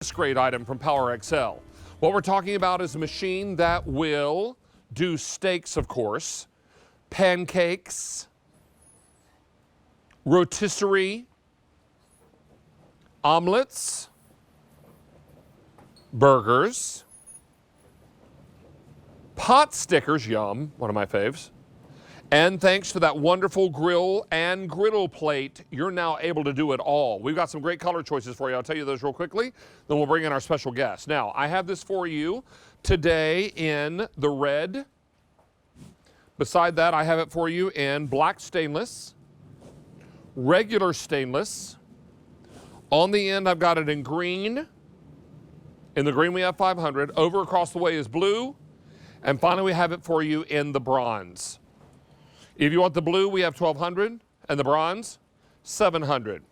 This great item from PowerXL. What we're talking about is a machine that will do steaks, of course, pancakes, rotisserie, omelets, burgers, pot stickers, yum, one of my faves. And thanks to that wonderful grill and griddle plate, you're now able to do it all. We've got some great color choices for you. I'll tell you those real quickly, then we'll bring in our special guest. Now, I have this for you today in the red. Beside that, I have it for you in black stainless, regular stainless. On the end, I've got it in green. In the green, we have 500. Over across the way is blue. And finally, we have it for you in the bronze. If you want the blue, we have 1,200, and the bronze, 700.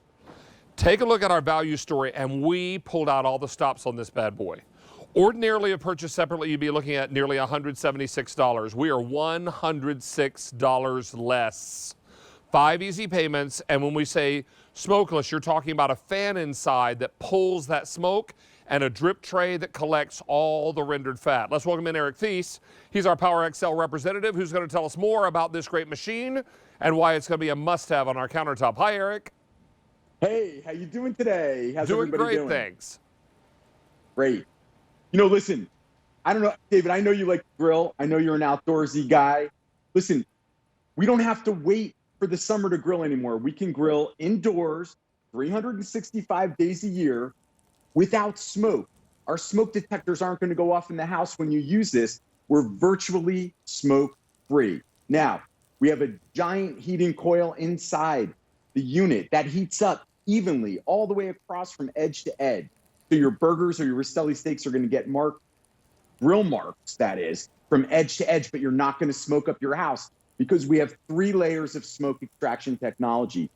Take a look at our value story, and we pulled out all the stops on this bad boy. Ordinarily, if purchased separately, you'd be looking at nearly $176. We are $106 less. 5 easy payments, and when we say smokeless, you're talking about a fan inside that pulls that smoke and a drip tray that collects all the rendered fat. Let's welcome in Eric Thies. He's our PowerXL representative who's going to tell us more about this great machine and why it's going to be a must-have on our countertop. Hi, Eric. Hey, how you doing today? How's Doing everybody great, doing? thanks. Great. You know, listen, I don't know, David, I know you like to grill. I know you're an outdoorsy guy. Listen, we don't have to wait for the summer to grill anymore. We can grill indoors 365 days a year without smoke. Our smoke detectors aren't going to go off in the house when you use this. We're virtually smoke-free. Now, we have a giant heating coil inside the unit that heats up evenly all the way across from edge to edge. So your burgers or your Rastelli steaks are going to get marked, grill marks, that is, from edge to edge, but you're not going to smoke up your house because we have 3 layers of smoke extraction technology.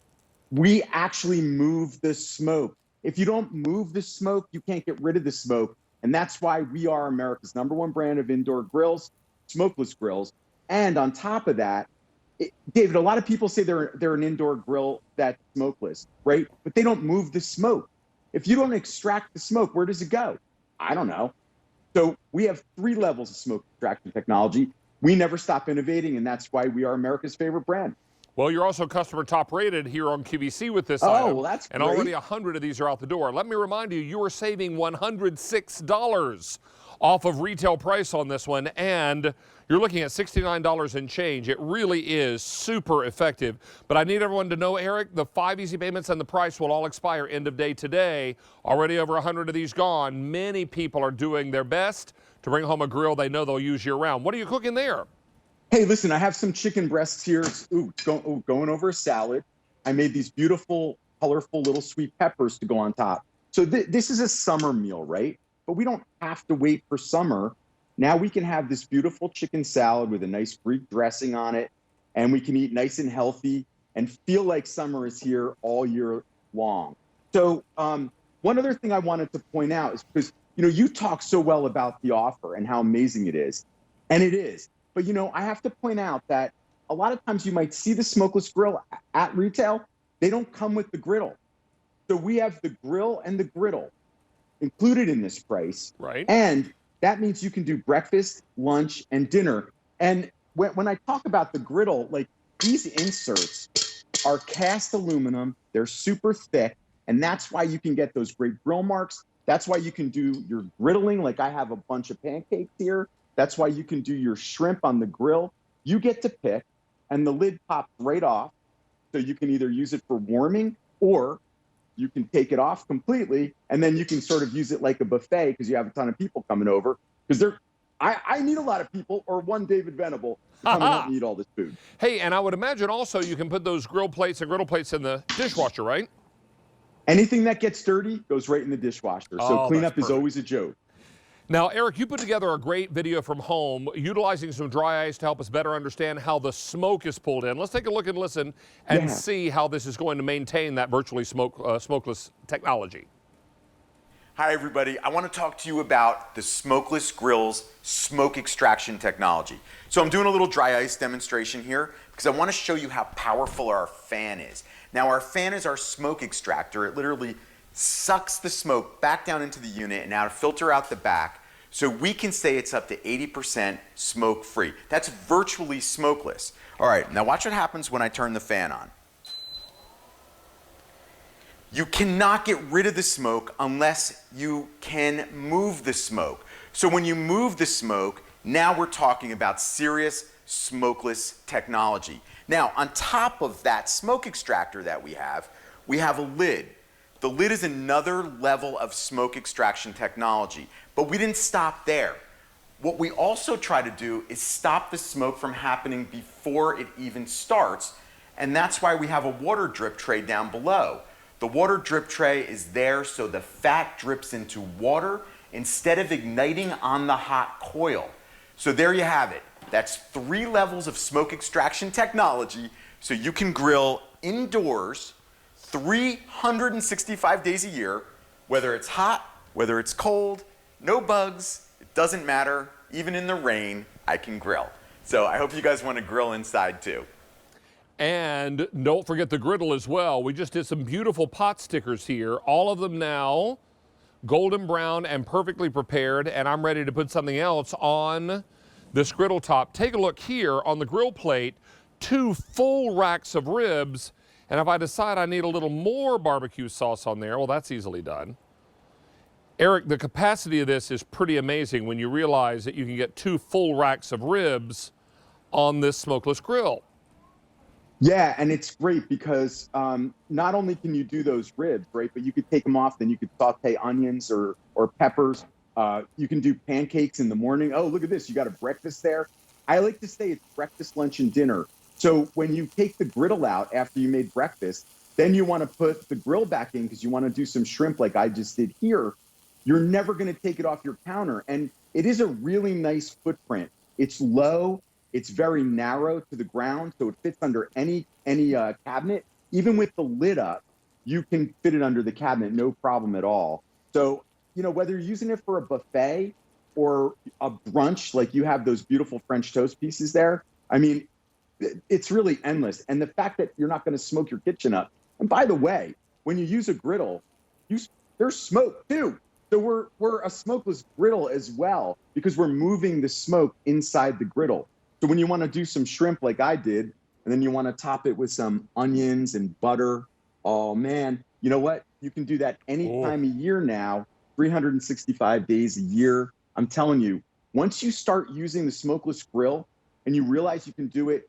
We actually move the smoke. If you don't move the smoke, you can't get rid of the smoke. And that's why we are America's #1 brand of indoor grills, smokeless grills. And on top of that, David, a lot of people say they're an indoor grill that's smokeless, right? But they don't move the smoke. If you don't extract the smoke, where does it go? I don't know. So we have 3 levels of smoke extraction technology. We never stop innovating, and that's why we are America's favorite brand. Well, you're also customer top rated here on QVC with this Oh, item. well, that's and great. already 100 of these are out the door. Let me remind you, you are saving $106 off of retail price on this one, and you're looking at $69 and change. It really is super effective. But I need everyone to know, Eric, the 5 easy payments and the price will all expire end of day today. Already over 100 of these gone. Many people are doing their best to bring home a grill they know they'll use year round. What are you cooking there? Hey, listen, I have some chicken breasts here. Going over a salad. I made these beautiful, colorful little sweet peppers to go on top. So this is a summer meal, right? But we don't have to wait for summer. Now we can have this beautiful chicken salad with a nice Greek dressing on it, and we can eat nice and healthy and feel like summer is here all year long. So one other thing I wanted to point out is because, you know, you talk so well about the offer and how amazing it is, and it is. But, you know, I have to point out that a lot of times you might see the smokeless grill at retail. They don't come with the griddle. So we have the grill and the griddle included in this price. Right. And that means you can do breakfast, lunch, and dinner. And when I talk about the griddle, like, these inserts are cast aluminum. They're super thick. And that's why you can get those great grill marks. That's why you can do your griddling. Like, I have a bunch of pancakes here. That's why you can do your shrimp on the grill. You get to pick, and the lid pops right off. So you can either use it for warming, or you can take it off completely, and then you can sort of use it like a buffet because you have a ton of people coming over. Because I need a lot of people, or one David Venable, to come and help me eat all this food. Hey, and I would imagine also you can put those grill plates and griddle plates in the dishwasher, right? Anything that gets dirty goes right in the dishwasher. So Oh, cleanup that's is always a joke. Now, Eric, you put together a great video from home utilizing some dry ice to help us better understand how the smoke is pulled in. Let's take a look and listen and see how this is going to maintain that virtually smokeless technology. Hi, everybody. I want to talk to you about the Smokeless Grill's smoke extraction technology. So I'm doing a little dry ice demonstration here because I want to show you how powerful our fan is. Now, our fan is our smoke extractor. It literally sucks the smoke back down into the unit and now to filter out the back, so we can say it's up to 80% smoke free. That's virtually smokeless. All right, now watch what happens when I turn the fan on. You cannot get rid of the smoke unless you can move the smoke. So when you move the smoke, now we're talking about serious smokeless technology. Now, on top of that smoke extractor that we have a lid. The lid is another level of smoke extraction technology, but we didn't stop there. What we also try to do is stop the smoke from happening before it even starts, and that's why we have a water drip tray down below. The water drip tray is there so the fat drips into water instead of igniting on the hot coil. So there you have it. That's 3 levels of smoke extraction technology so you can grill indoors 365 days a year, whether it's hot, whether it's cold, no bugs, it doesn't matter. Even in the rain, I can grill. So I hope you guys want to grill inside too. And don't forget the griddle as well. We just did some beautiful pot stickers here. All of them now golden brown and perfectly prepared, and I'm ready to put something else on this griddle top. Take a look here on the grill plate, 2 full racks of ribs, and if I decide I need a little more barbecue sauce on there, well, that's easily done. Eric, the capacity of this is pretty amazing when you realize that you can get 2 full racks of ribs on this smokeless grill. Yeah, and it's great because not only can you do those ribs, right, but you could take them off, then you could saute onions or peppers. You can do pancakes in the morning. Oh, look at this. You got a breakfast there. I like to say it's breakfast, lunch, and dinner. So when you take the griddle out after you made breakfast, then you want to put the grill back in because you want to do some shrimp like I just did here. You're never going to take it off your counter. And it is a really nice footprint. It's low. It's very narrow to the ground, so it fits under any cabinet. Even with the lid up, you can fit it under the cabinet, no problem at all. So, you know, whether you're using it for a buffet or a brunch, like you have those beautiful French toast pieces there, I mean, it's really endless. And the fact that you're not going to smoke your kitchen up. And by the way, when you use a griddle, there's smoke too. So we're a smokeless griddle as well because we're moving the smoke inside the griddle. So when you want to do some shrimp like I did, and then you want to top it with some onions and butter, oh man, you know what? You can do that any time of year now, 365 days a year. I'm telling you, once you start using the smokeless grill and you realize you can do it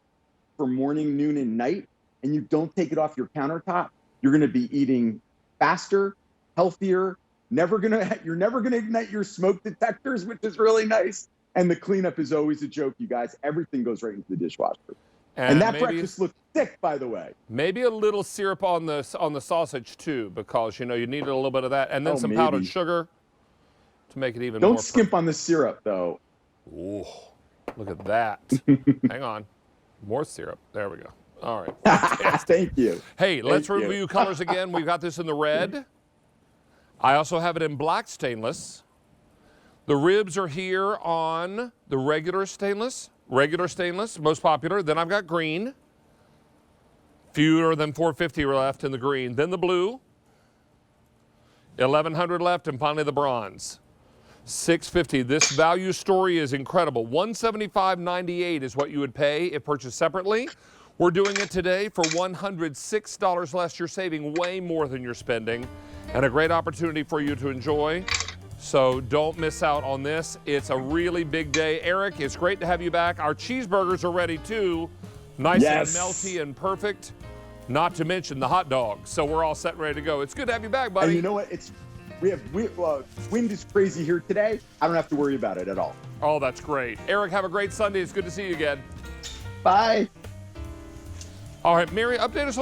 for morning, noon, and night, and you don't take it off your countertop, you're going to be eating faster, healthier. You're never gonna ignite your smoke detectors, which is really nice. And the cleanup is always a joke, you guys. Everything goes right into the dishwasher. And that breakfast looks thick, by the way. Maybe a little syrup on the sausage too, because you know you need a little bit of that, and then some powdered sugar to make it even more. Don't skimp on the syrup, though. Ooh, look at that. Hang on, more syrup. There we go. All right. Thank you. Hey, let's review colors again. We've got this in the red. I also have it in black stainless. The ribs are here on the regular stainless, most popular. Then I've got green. Fewer than 450 left in the green. Then the blue. 1100 left, and finally the bronze. 650. This value story is incredible. $175.98 is what you would pay if purchased separately. We're doing it today for $106 less. You're saving way more than you're spending, and a great opportunity for you to enjoy. So don't miss out on this. It's a really big day. Eric, it's great to have you back. Our cheeseburgers are ready too. Nice and melty and perfect. Not to mention the hot dogs. So we're all set and ready to go. It's good to have you back, buddy. And you know what? Wind is crazy here today. I don't have to worry about it at all. Oh, that's great. Eric, have a great Sunday. It's good to see you again. Bye. All right, Mary, update us on